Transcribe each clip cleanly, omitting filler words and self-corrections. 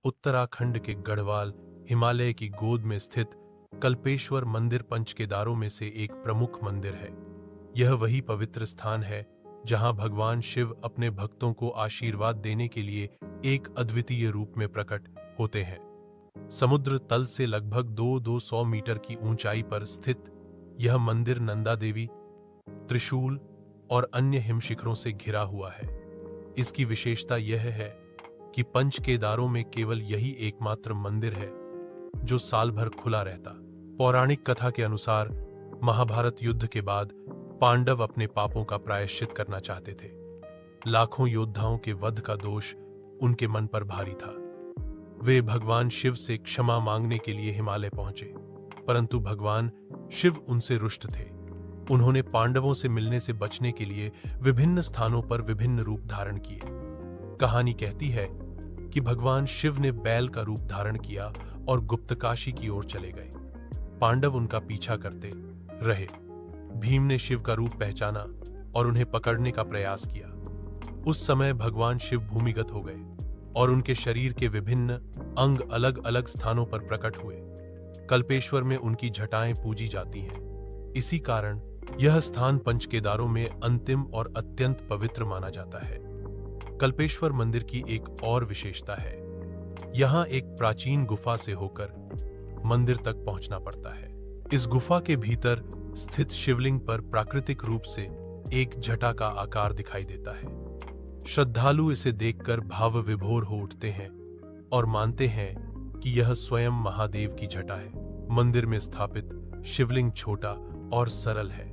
उत्तराखंड के गढ़वाल हिमालय की गोद में स्थित कल्पेश्वर मंदिर पंच केदारों में से एक प्रमुख मंदिर है। यह वही पवित्र स्थान है जहां भगवान शिव अपने भक्तों को आशीर्वाद देने के लिए एक अद्वितीय रूप में प्रकट होते हैं। समुद्र तल से लगभग 200 मीटर की ऊंचाई पर स्थित यह मंदिर नंदा देवी, त्रिशूल और अन्य हिमशिखरों से घिरा हुआ है। इसकी विशेषता यह है कि पंच केदारों में केवल यही एकमात्र मंदिर है जो साल भर खुला रहता। पौराणिक कथा के अनुसार महाभारत युद्ध के बाद पांडव अपने पापों का प्रायश्चित करना चाहते थे। लाखों योद्धाओं के वध का दोष उनके मन पर भारी था। वे भगवान शिव से क्षमा मांगने के लिए हिमालय पहुंचे, परंतु भगवान शिव उनसे रुष्ट थे। उन्होंने पांडवों से मिलने से बचने के लिए विभिन्न स्थानों पर विभिन्न रूप धारण किए। कहानी कहती है कि भगवान शिव ने बैल का रूप धारण किया और गुप्तकाशी की ओर चले गए। पांडव उनका पीछा करते रहे। भीम ने शिव का रूप पहचाना और उन्हें पकड़ने का प्रयास किया। उस समय भगवान शिव भूमिगत हो गए और उनके शरीर के विभिन्न अंग अलग अलग स्थानों पर प्रकट हुए। कल्पेश्वर में उनकी जटाएं पूजी जाती हैं। इसी कारण यह स्थान पंच केदारों में अंतिम और अत्यंत पवित्र माना जाता है। कल्पेश्वर मंदिर की एक और विशेषता है, यहां एक प्राचीन गुफा से होकर मंदिर तक पहुंचना पड़ता है। इस गुफा के भीतर स्थित शिवलिंग पर प्राकृतिक रूप से एक जटा का आकार दिखाई देता है। श्रद्धालु इसे देखकर भाव विभोर हो उठते हैं और मानते हैं कि यह स्वयं महादेव की जटा है। मंदिर में स्थापित शिवलिंग छोटा और सरल है,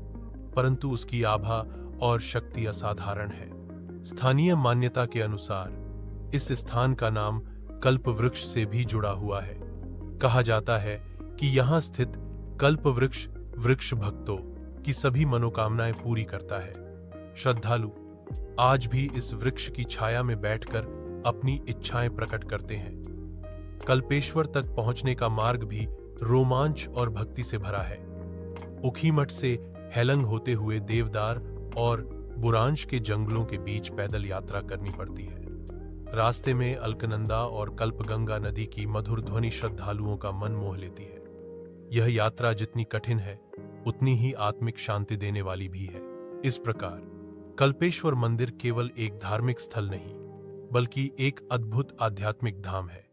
परंतु उसकी आभा और शक्ति असाधारण है। स्थानीय मान्यता के अनुसार इस स्थान का नाम कल्प वृक्ष से भी जुड़ा हुआ है। कहा जाता है कि यहां स्थित कल्प वृक्ष भक्तों की सभी मनोकामनाएं पूरी करता है। श्रद्धालु आज भी इस वृक्ष की छाया में बैठकर अपनी इच्छाएं प्रकट करते हैं। कल्पेश्वर तक पहुंचने का मार्ग भी रोमांच और भक्ति से भरा है। उखीमठ से हेलंग होते हुए देवदार और बुरांश के जंगलों के बीच पैदल यात्रा करनी पड़ती है। रास्ते में अलकनंदा और कल्पगंगा नदी की मधुर ध्वनि श्रद्धालुओं का मन मोह लेती है। यह यात्रा जितनी कठिन है उतनी ही आत्मिक शांति देने वाली भी है। इस प्रकार कल्पेश्वर मंदिर केवल एक धार्मिक स्थल नहीं, बल्कि एक अद्भुत आध्यात्मिक धाम है।